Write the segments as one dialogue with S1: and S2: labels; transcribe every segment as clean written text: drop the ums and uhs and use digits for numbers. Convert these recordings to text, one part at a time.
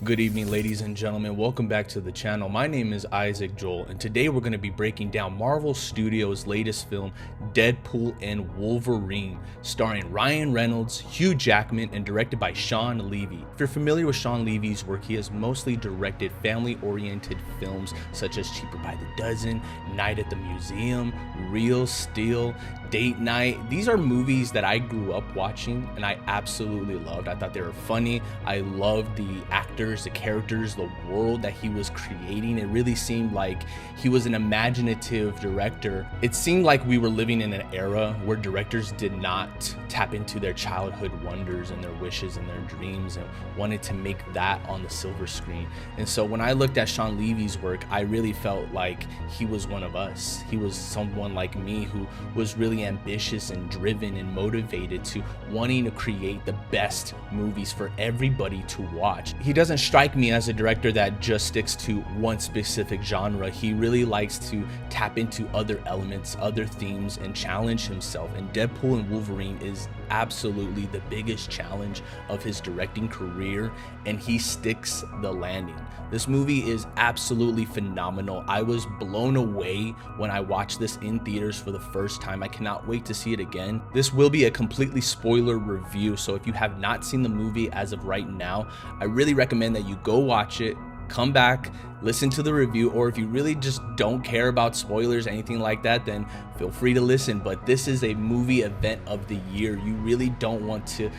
S1: Good evening, ladies and gentlemen. Welcome back to the channel. My name is Isaac Joel, and today we're going to be breaking down Marvel Studios' latest film, Deadpool and Wolverine, starring Ryan Reynolds, Hugh Jackman, and directed by Shawn Levy. If you're familiar with Shawn Levy's work, he has mostly directed family-oriented films such as Cheaper by the Dozen, Night at the Museum, Real Steel, Date Night. These are movies that I grew up watching and I absolutely loved. I thought they were funny. I loved the actors, the characters, the world that he was creating. It really seemed like he was an imaginative director. It seemed like we were living in an era where directors did not tap into their childhood wonders and their wishes and their dreams and wanted to make that on the silver screen. And so when I looked at Shawn Levy's work, I really felt like he was one of us. He was someone like me who was really ambitious and driven and motivated to wanting to create the best movies for everybody to watch. He doesn't strike me as a director that just sticks to one specific genre. He really likes to tap into other elements, other themes, and challenge himself. And Deadpool and Wolverine is absolutely the biggest challenge of his directing career, and he sticks the landing. This movie is absolutely phenomenal. I was blown away when I watched this in theaters for the first time. I cannot wait to see it again. This will be a completely spoiler review, so if you have not seen the movie as of right now, I really recommend that you go watch it, come back, listen to the review, or if you really just don't care about spoilers, anything like that, then feel free to listen. But this is a movie event of the year. You really don't want to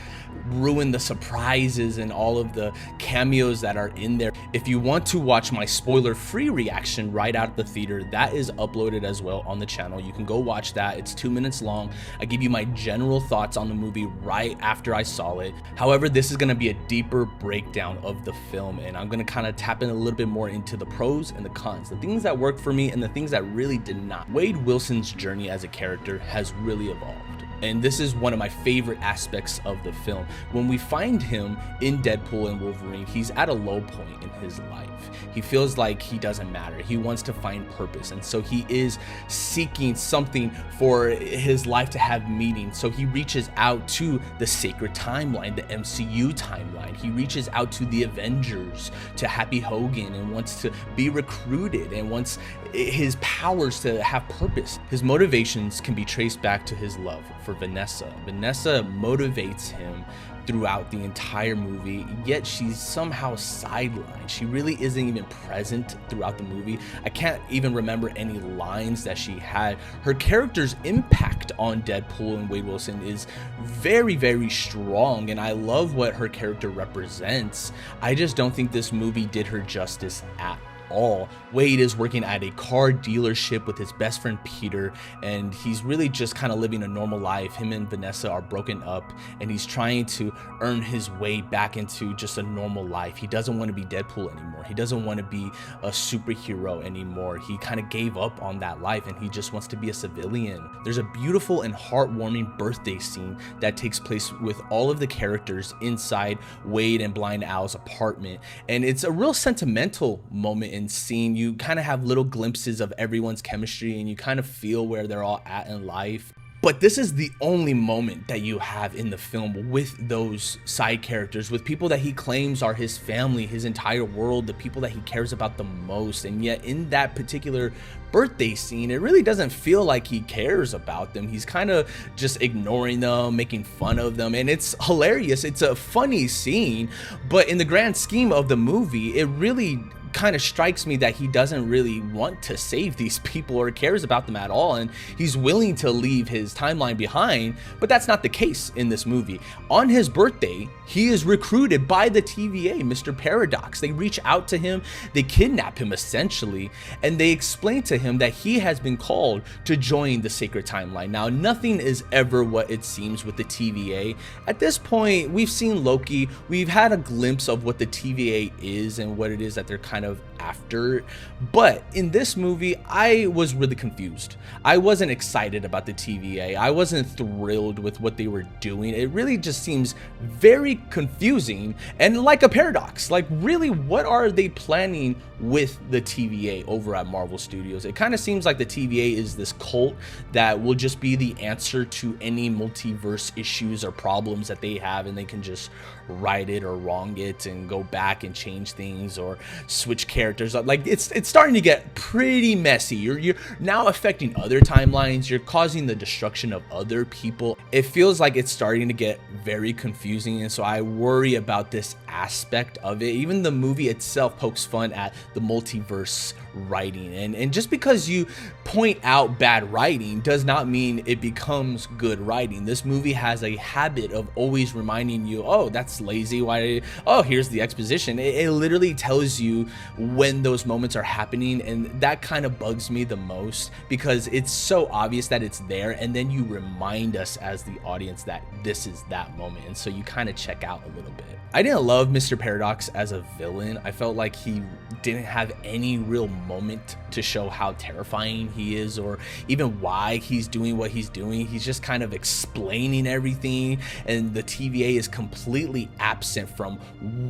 S1: ruin the surprises and all of the cameos that are in there. If you want to watch my spoiler-free reaction right out of the theater, that is uploaded as well on the channel. You can go watch that. It's 2 minutes long. I give you my general thoughts on the movie right after I saw it. However, this is going to be a deeper breakdown of the film, and I'm going to kind of tap in a little bit more into the pros and the cons, the things that worked for me and the things that really did not. Wade Wilson's journey as a character has really evolved, and this is one of my favorite aspects of the film. When we find him in Deadpool and Wolverine, he's at a low point in his life. He feels like he doesn't matter. He wants to find purpose, and so he is seeking something for his life to have meaning. So he reaches out to the sacred timeline, the MCU timeline. He reaches out to the Avengers, to Happy Hogan, and wants to be recruited and wants his powers to have purpose. His motivations can be traced back to his love for Vanessa. Vanessa motivates him throughout the entire movie, yet she's somehow sidelined. She really isn't even present throughout the movie. I can't even remember any lines that she had. Her character's impact on Deadpool and Wade Wilson is very, very strong, and I love what her character represents. I just don't think this movie did her justice at all. Wade is working at a car dealership with his best friend Peter, and he's really just kind of living a normal life. Him and Vanessa are broken up, and he's trying to earn his way back into just a normal life. He doesn't want to be Deadpool anymore. He doesn't want to be a superhero anymore. He kind of gave up on that life, and he just wants to be a civilian. There's a beautiful and heartwarming birthday scene that takes place with all of the characters inside Wade and Blind Al's apartment, and it's a real sentimental moment in scene. You kind of have little glimpses of everyone's chemistry, and you kind of feel where they're all at in life. But this is the only moment that you have in the film with those side characters, with people that he claims are his family, his entire world, the people that he cares about the most. And yet in that particular birthday scene, it really doesn't feel like he cares about them. He's kind of just ignoring them, making fun of them, and it's hilarious. It's a funny scene, but in the grand scheme of the movie, it really kind of strikes me that he doesn't really want to save these people or cares about them at all, and he's willing to leave his timeline behind. But that's not the case in this movie. On his birthday, he is recruited by the TVA, Mr. Paradox. They reach out to him, they kidnap him essentially, and they explain to him that he has been called to join the sacred timeline. Now, nothing is ever what it seems with the TVA. At this point, we've seen Loki, we've had a glimpse of what the TVA is and what it is that they're kind of after. But in this movie, I was really confused. I wasn't excited about the TVA. I wasn't thrilled with what they were doing. It really just seems very confusing and like a paradox. Like, really, what are they planning with the TVA over at Marvel Studios? It kind of seems like the TVA is this cult that will just be the answer to any multiverse issues or problems that they have, and they can just right it or wrong it and go back and change things or switch characters up. Like, it's starting to get pretty messy. You're now affecting other timelines. You're causing the destruction of other people. It feels like it's starting to get very confusing, and so I worry about this aspect of it. Even the movie itself pokes fun at the multiverse writing, and just because you point out bad writing does not mean it becomes good writing. This movie has a habit of always reminding you, oh, that's lazy, why, oh, here's the exposition. It literally tells you when those moments are happening, and that kind of bugs me the most, because it's so obvious that it's there, and then you remind us as the audience that this is that moment, and so you kind of check out a little bit. I didn't love Mr. Paradox as a villain. I felt like he didn't have any real moment to show how terrifying he is, or even why he's doing what he's doing. He's just kind of explaining everything, and the TVA is completely absent from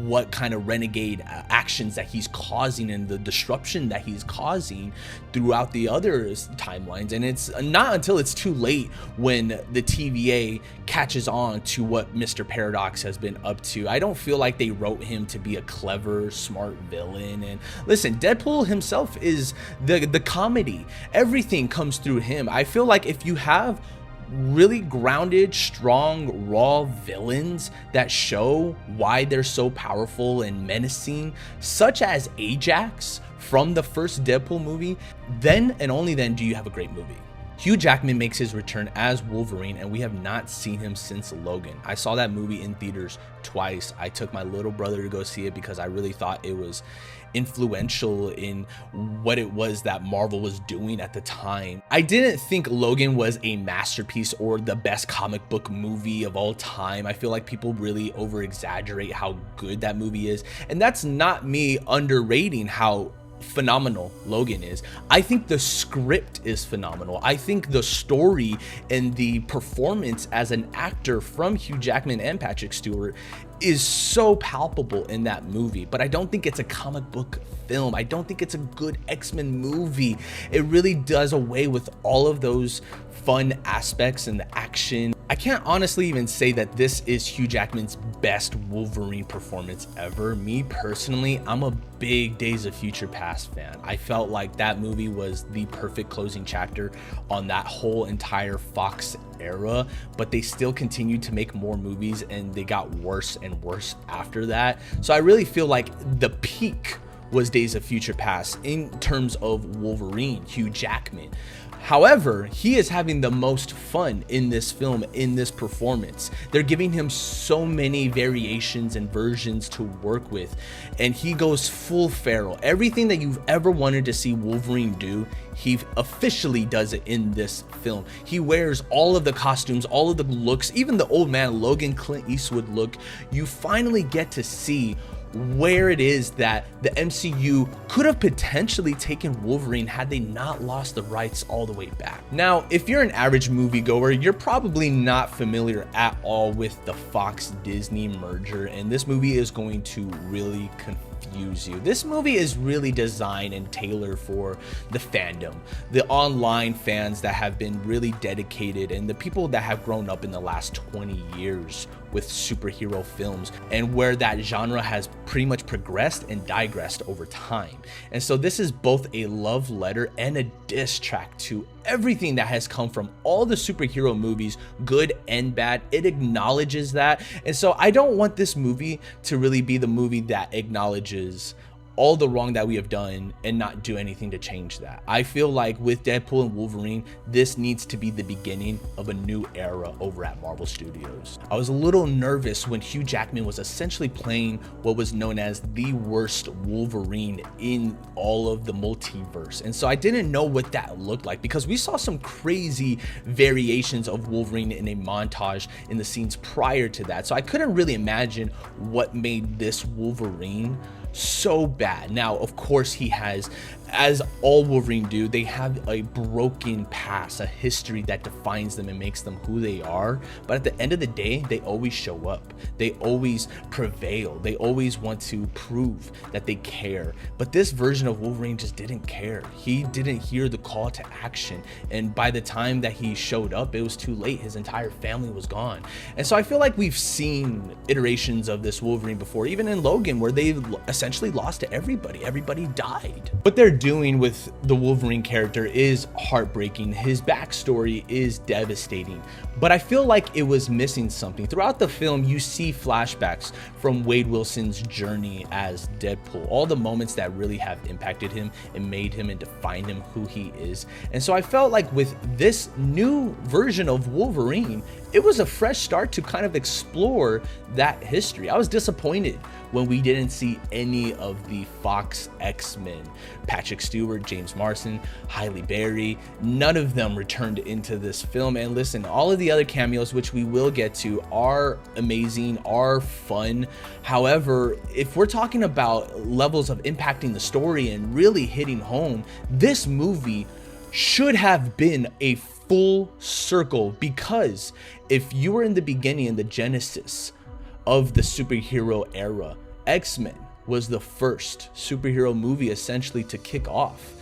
S1: what kind of renegade actions that he's causing and the disruption that he's causing throughout the other timelines. And it's not until it's too late when the TVA catches on to what Mr. Paradox has been up to. I don't feel like they wrote him to be a clever, smart villain. And listen, Deadpool himself is the comedy. Everything comes through him. I feel like if you have really grounded, strong, raw villains that show why they're so powerful and menacing, such as Ajax from the first Deadpool movie, then and only then do you have a great movie. Hugh Jackman makes his return as Wolverine, and we have not seen him since Logan. I saw that movie in theaters twice. I took my little brother to go see it because I really thought it was influential in what it was that Marvel was doing at the time. I didn't think Logan was a masterpiece or the best comic book movie of all time. I feel like people really over exaggerate how good that movie is, and that's not me underrating how phenomenal Logan is. I think the script is phenomenal. I think the story and the performance as an actor from Hugh Jackman and Patrick Stewart is so palpable in that movie, but I don't think it's a comic book film. I don't think it's a good X-Men movie. It really does away with all of those fun aspects and the action. I can't honestly even say that this is Hugh Jackman's best Wolverine performance ever. Me personally, I'm a big Days of Future Past fan. I felt like that movie was the perfect closing chapter on that whole entire Fox era, but they still continued to make more movies, and they got worse and worse after that. So I really feel like the peak was Days of Future Past in terms of Wolverine, Hugh Jackman. However, he is having the most fun in this film, in this performance. They're giving him so many variations and versions to work with, and he goes full feral. Everything that you've ever wanted to see Wolverine do, he officially does it in this film. He wears all of the costumes, all of the looks, even the old man Logan Clint Eastwood look. You finally get to see where it is that the MCU could have potentially taken Wolverine had they not lost the rights all the way back. Now, if you're an average moviegoer, you're probably not familiar at all with the Fox Disney merger, and this movie is going to really confuse you. This movie is really designed and tailored for the fandom, the online fans that have been really dedicated, and the people that have grown up in the last 20 years with superhero films, and where that genre has pretty much progressed and digressed over time. And so this is both a love letter and a diss track to everything that has come from all the superhero movies, good and bad. It acknowledges that. And so I don't want this movie to really be the movie that acknowledges all the wrong that we have done and not do anything to change that. I feel like with Deadpool and Wolverine, this needs to be the beginning of a new era over at Marvel Studios. I was a little nervous when Hugh Jackman was essentially playing what was known as the worst Wolverine in all of the multiverse. And so I didn't know what that looked like, because we saw some crazy variations of Wolverine in a montage in the scenes prior to that. So I couldn't really imagine what made this Wolverine so bad bad. Now, of course, he has, as all Wolverine do, they have a broken past, a history that defines them and makes them who they are. But at the end of the day, they always show up. They always prevail. They always want to prove that they care. But this version of Wolverine just didn't care. He didn't hear the call to action. And by the time that he showed up, it was too late. His entire family was gone. And so I feel like we've seen iterations of this Wolverine before, even in Logan, where they essentially lost to everybody. Everybody died. What they're doing with the Wolverine character is heartbreaking. His backstory is devastating, but I feel like it was missing something. Throughout the film, you see flashbacks from Wade Wilson's journey as Deadpool, all the moments that really have impacted him and made him and defined him who he is. And so I felt like with this new version of Wolverine, it was a fresh start to kind of explore that history. I was disappointed when we didn't see any of the Fox X-Men. Patrick Stewart, James Marsden, Halle Berry, none of them returned into this film. And listen, all of the other cameos, which we will get to, are amazing, are fun. However, if we're talking about levels of impacting the story and really hitting home, this movie should have been a full circle, because if you were in the beginning, in the genesis of the superhero era, X-Men was the first superhero movie essentially to kick off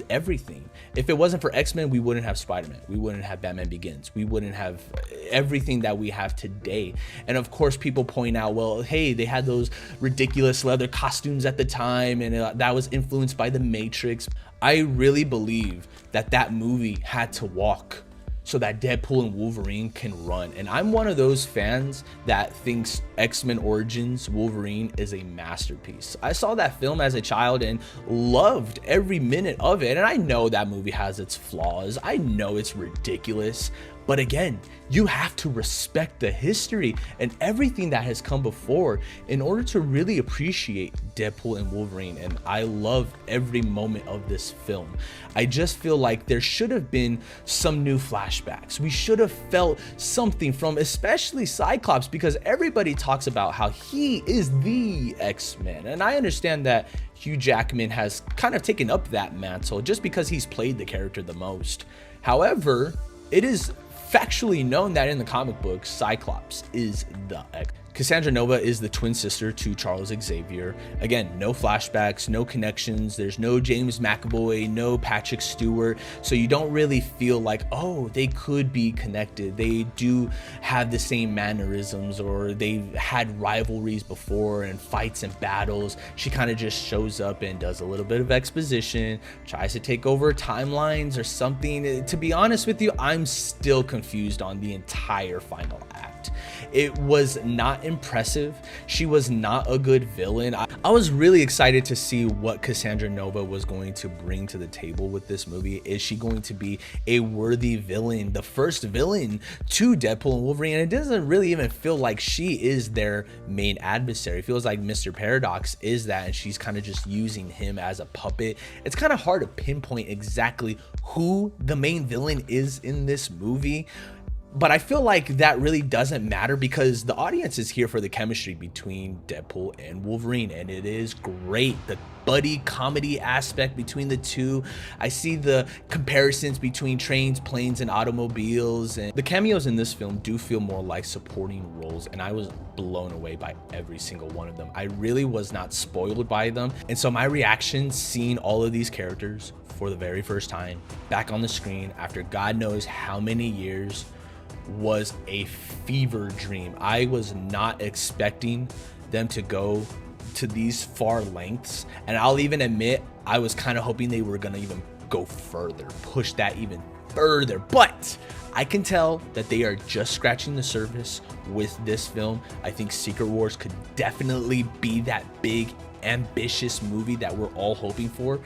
S1: everything. If it wasn't for X-Men, we wouldn't have Spider-Man, we wouldn't have Batman Begins, we wouldn't have everything that we have today. And of course, people point out, well, hey, they had those ridiculous leather costumes at the time, and that was influenced by the Matrix. I really believe that that movie had to walk so that Deadpool and Wolverine can run. And I'm one of those fans that thinks X-Men Origins Wolverine is a masterpiece. I saw that film as a child and loved every minute of it. And I know that movie has its flaws. I know it's ridiculous. But again, you have to respect the history and everything that has come before in order to really appreciate Deadpool and Wolverine. And I love every moment of this film. I just feel like there should have been some new flashbacks. We should have felt something from especially Cyclops, because everybody talks about how he is the X-Men. And I understand that Hugh Jackman has kind of taken up that mantle just because he's played the character the most. However, it is factually known that in the comic books, Cyclops is the X. Cassandra Nova is the twin sister to Charles Xavier. Again, no flashbacks, no connections. There's no James McAvoy, no Patrick Stewart. So you don't really feel like, oh, they could be connected. They do have the same mannerisms, or they've had rivalries before and fights and battles. She kind of just shows up and does a little bit of exposition, tries to take over timelines or something. To be honest with you, I'm still confused on the entire final act. It was not impressive. She was not a good villain. I was really excited to see what Cassandra Nova was going to bring to the table with this movie. Is she going to be a worthy villain, the first villain to Deadpool and Wolverine? And it doesn't really even feel like she is their main adversary. It feels like Mr. Paradox is that, and she's kind of just using him as a puppet. It's kind of hard to pinpoint exactly who the main villain is in this movie. But I feel like that really doesn't matter, because the audience is here for the chemistry between Deadpool and Wolverine, and it is great. The buddy comedy aspect between the two. I see the comparisons between trains, planes, and automobiles, and the cameos in this film do feel more like supporting roles, and I was blown away by every single one of them. I really was not spoiled by them, and so my reaction seeing all of these characters for the very first time back on the screen after God knows how many years was a fever dream. I was not expecting them to go to these far lengths, and I'll even admit I was kind of hoping they were gonna even go further, push that even further, but I can tell that they are just scratching the surface with this film. I think Secret Wars could definitely be that big, ambitious movie that we're all hoping for.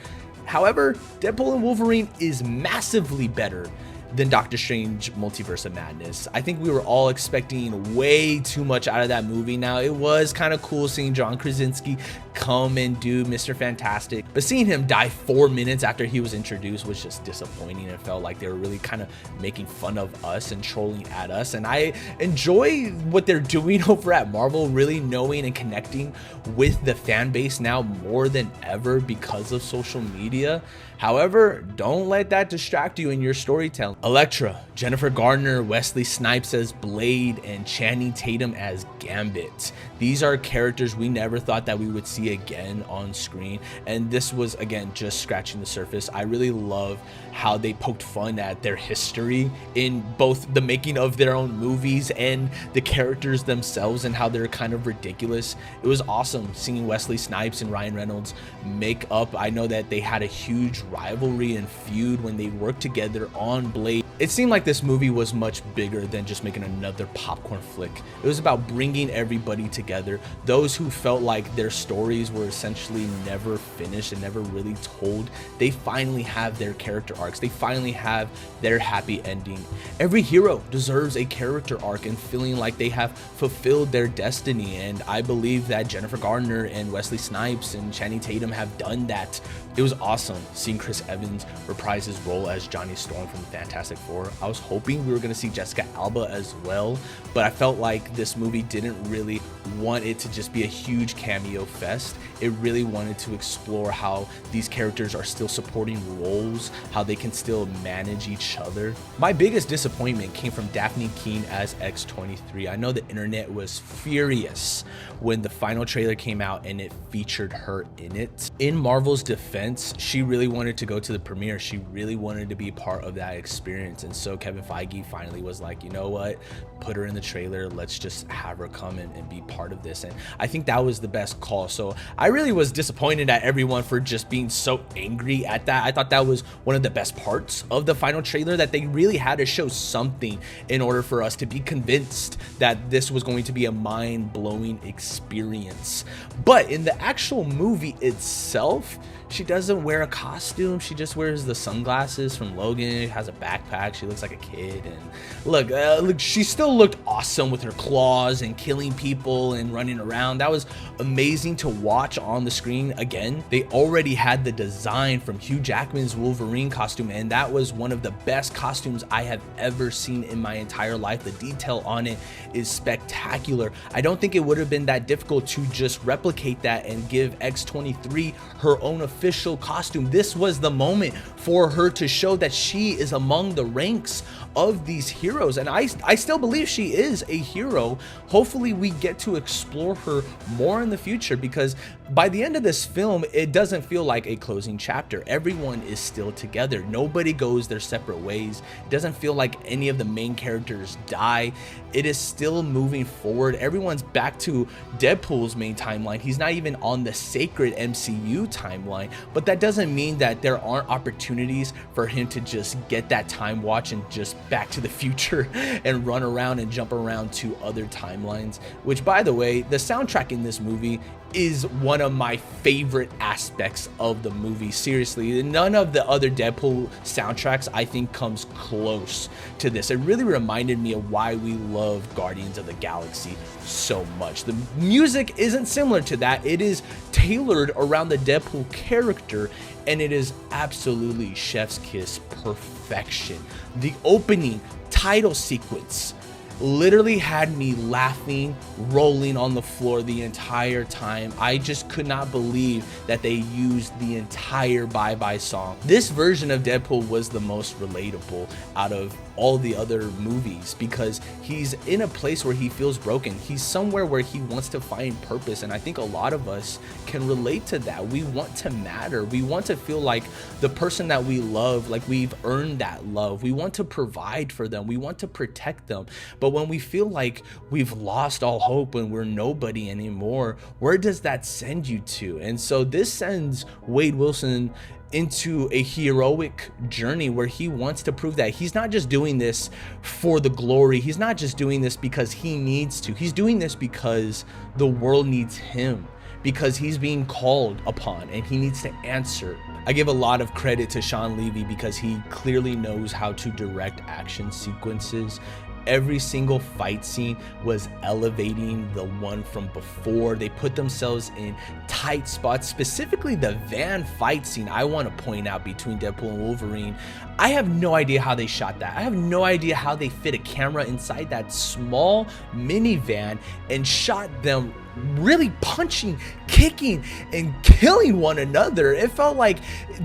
S1: However, Deadpool and Wolverine is massively better than Doctor Strange Multiverse of Madness. I think we were all expecting way too much out of that movie. Now, it was kind of cool seeing John Krasinski come and do Mr. Fantastic, but seeing him die 4 minutes after he was introduced was just disappointing. It felt like they were really kind of making fun of us and trolling at us, and I enjoy what they're doing over at Marvel, really knowing and connecting with the fan base now more than ever because of social media. However, don't let that distract you in your storytelling. Elektra, Jennifer Garner, Wesley Snipes as Blade, and Channing Tatum as Gambit. These are characters we never thought that we would see again on screen, and this was, again, just scratching the surface. I really love how they poked fun at their history in both the making of their own movies and the characters themselves and how they're kind of ridiculous. It was awesome seeing Wesley Snipes and Ryan Reynolds make up. I know that they had a huge rivalry and feud when they worked together on Blade. It seemed like this movie was much bigger than just making another popcorn flick. It was about bringing everybody together. Those who felt like their stories were essentially never finished and never really told, they finally have their character arcs. They finally have their happy ending. Every hero deserves a character arc and feeling like they have fulfilled their destiny, and I believe that Jennifer Garner and Wesley Snipes and Channing Tatum have done that. It was awesome seeing Chris Evans reprise his role as Johnny Storm from the Fantastic Four. I was hoping we were going to see Jessica Alba as well, but I felt like this movie didn't really want it to just be a huge cameo fest. It really wanted to explore how these characters are still supporting roles, how they can still manage each other. My biggest disappointment came from Daphne Keane as X-23. I know the internet was furious when the final trailer came out and it featured her in it. In Marvel's defense, she really wanted to go to the premiere. She really wanted to be part of that experience, and so Kevin Feige finally was like, you know what, put her in the trailer, let's just have her come in and be part of this. And I think that was the best call. So I really was disappointed at everyone for just being so angry at that. I thought that was one of the best parts of the final trailer, that they really had to show something in order for us to be convinced that this was going to be a mind-blowing experience. But in the actual movie itself, she doesn't wear a costume. She just wears the sunglasses from Logan, has a backpack, she looks like a kid, and look, she still looked awesome with her claws and killing people and running around. That was amazing to watch on the screen. Again, they already had the design from Hugh Jackman's Wolverine costume, and that was one of the best costumes I have ever seen in my entire life. The detail on it is spectacular. I don't think it would have been that difficult to just replicate that and give X-23 her own official costume. This was the moment for her to show that she is among the ranks of these heroes, and I still believe she is a hero. Hopefully we get to explore her more in the future, because by the end of this film, it doesn't feel like a closing chapter. Everyone is still together. Nobody goes their separate ways. It doesn't feel like any of the main characters die. It is still moving forward. Everyone's back to Deadpool's main timeline. He's not even on the sacred MCU timeline, but that doesn't mean that there aren't opportunities for him to just get that time watch and just back to the future and run around and jump around to other timelines. Which, by the way, the soundtrack in this movie is one of my favorite aspects of the movie. Seriously, none of the other Deadpool soundtracks I think comes close to this. It really reminded me of why we love Guardians of the Galaxy so much. The music isn't similar to that. It is tailored around the Deadpool character, and it is absolutely chef's kiss perfection. The opening title sequence literally had me laughing, rolling on the floor the entire time. I just could not believe that they used the entire Bye Bye song. This version of Deadpool was the most relatable out of all the other movies, because he's in a place where he feels broken. He's somewhere where he wants to find purpose, and I think a lot of us can relate to that. We want to matter. We want to feel like the person that we love, like we've earned that love. We want to provide for them. We want to protect them. But when we feel like we've lost all hope and we're nobody anymore, where does that send you to? And so this sends Wade Wilson into a heroic journey where he wants to prove that he's not just doing this for the glory. He's not just doing this because he needs to. He's doing this because the world needs him, because he's being called upon and he needs to answer I give a lot of credit to Sean Levy because he clearly knows how to direct action sequences. Every single fight scene was elevating the one from before. They put themselves in tight spots, specifically the van fight scene. I want to point out between Deadpool and Wolverine. I have no idea how they shot that. I have no idea how they fit a camera inside that small minivan and shot them really punching, kicking, and killing one another. It felt like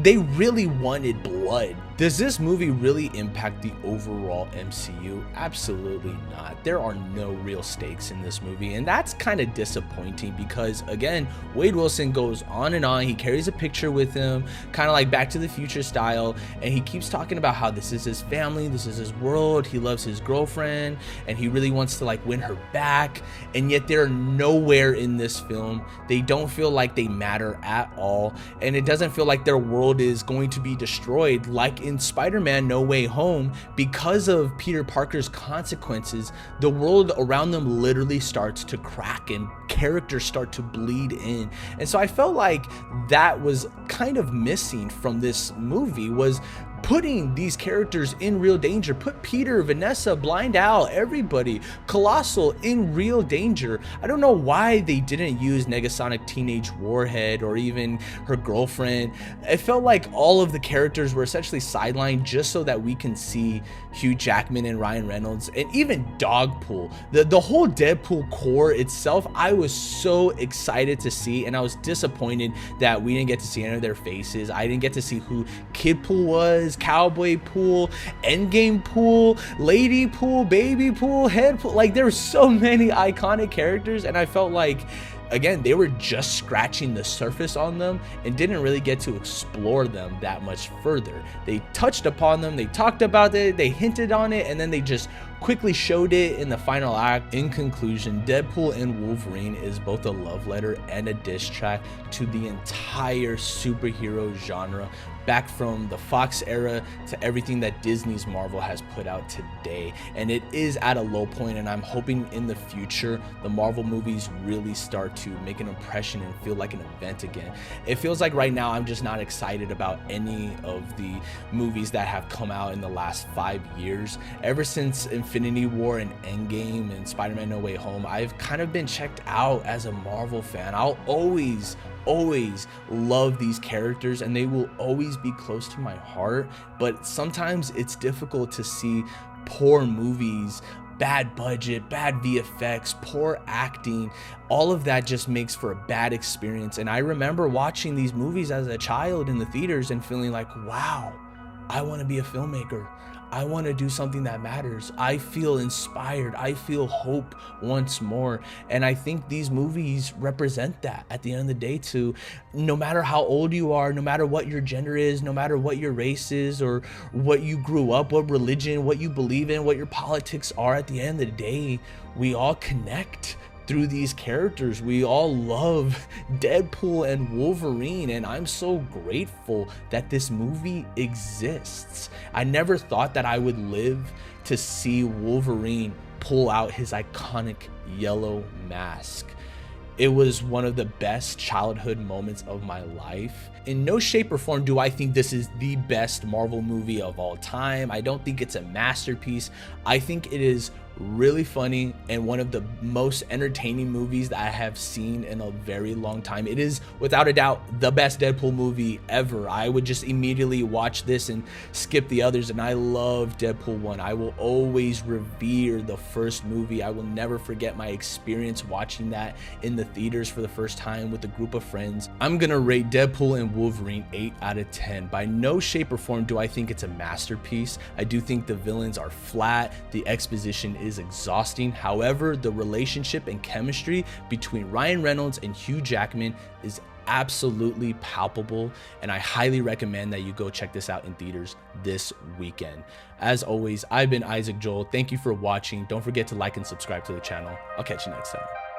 S1: they really wanted blood. Does this movie really impact the overall MCU? Absolutely not. There are no real stakes in this movie, and that's kind of disappointing because, again, Wade Wilson goes on and on. He carries a picture with him, kind of like Back to the Future style, and he keeps talking about how this is his family, this is his world, he loves his girlfriend, and he really wants to like win her back, and yet they're nowhere in this film. They don't feel like they matter at all, and it doesn't feel like their world is going to be destroyed like in Spider-Man No Way Home. Because of Peter Parker's consequences, the world around them literally starts to crack and characters start to bleed in. And so I felt like that was kind of missing from this movie, was putting these characters in real danger. Put Peter, Vanessa, Blind Al, everybody, Colossal in real danger. I don't know why they didn't use Negasonic Teenage Warhead or even her girlfriend. It felt like all of the characters were essentially sidelined just so that we can see Hugh Jackman and Ryan Reynolds and even Dogpool. The whole Deadpool core itself, I was so excited to see, and I was disappointed that we didn't get to see any of their faces. I didn't get to see who Kid Pool was, Cowboy Pool, Endgame Pool, Lady Pool, Baby Pool, Head Pool. Like, there were so many iconic characters, and I felt like, again, they were just scratching the surface on them and didn't really get to explore them that much further. They touched upon them, they talked about it, they hinted on it, and then they just quickly showed it in the final act. In conclusion, Deadpool and Wolverine is both a love letter and a diss track to the entire superhero genre, back from the Fox era to everything that Disney's Marvel has put out today. And it is at a low point, and I'm hoping in the future the Marvel movies really start to make an impression and feel like an event again. It feels like right now I'm just not excited about any of the movies that have come out in the last 5 years. Ever since Infinity War and Endgame and Spider-Man No Way Home, I've kind of been checked out as a Marvel fan. I'll always love these characters and they will always be close to my heart, but sometimes it's difficult to see poor movies, bad budget, bad VFX, poor acting. All of that just makes for a bad experience. And I remember watching these movies as a child in the theaters and feeling like, wow, I want to be a filmmaker. I want to do something that matters. I feel inspired. I feel hope once more. And I think these movies represent that at the end of the day too. No matter how old you are, no matter what your gender is, no matter what your race is or what you grew up, what religion, what you believe in, what your politics are, at the end of the day, we all connect through these characters. We all love Deadpool and Wolverine, and I'm so grateful that this movie exists. I never thought that I would live to see Wolverine pull out his iconic yellow mask. It was one of the best childhood moments of my life. In no shape or form do I think this is the best Marvel movie of all time. I don't think it's a masterpiece. I think it is really funny and one of the most entertaining movies that I have seen in a very long time. It is without a doubt the best Deadpool movie ever. I would just immediately watch this and skip the others, and I love Deadpool 1. I will always revere the first movie. I will never forget my experience watching that in the theaters for the first time with a group of friends. I'm gonna rate Deadpool and Wolverine 8 out of 10. By no shape or form do I think it's a masterpiece. I do think the villains are flat, the exposition is exhausting. However, the relationship and chemistry between Ryan Reynolds and Hugh Jackman is absolutely palpable, and I highly recommend that you go check this out in theaters this weekend. As always, I've been Isaac Joel. Thank you for watching. Don't forget to like and subscribe to the channel. I'll catch you next time.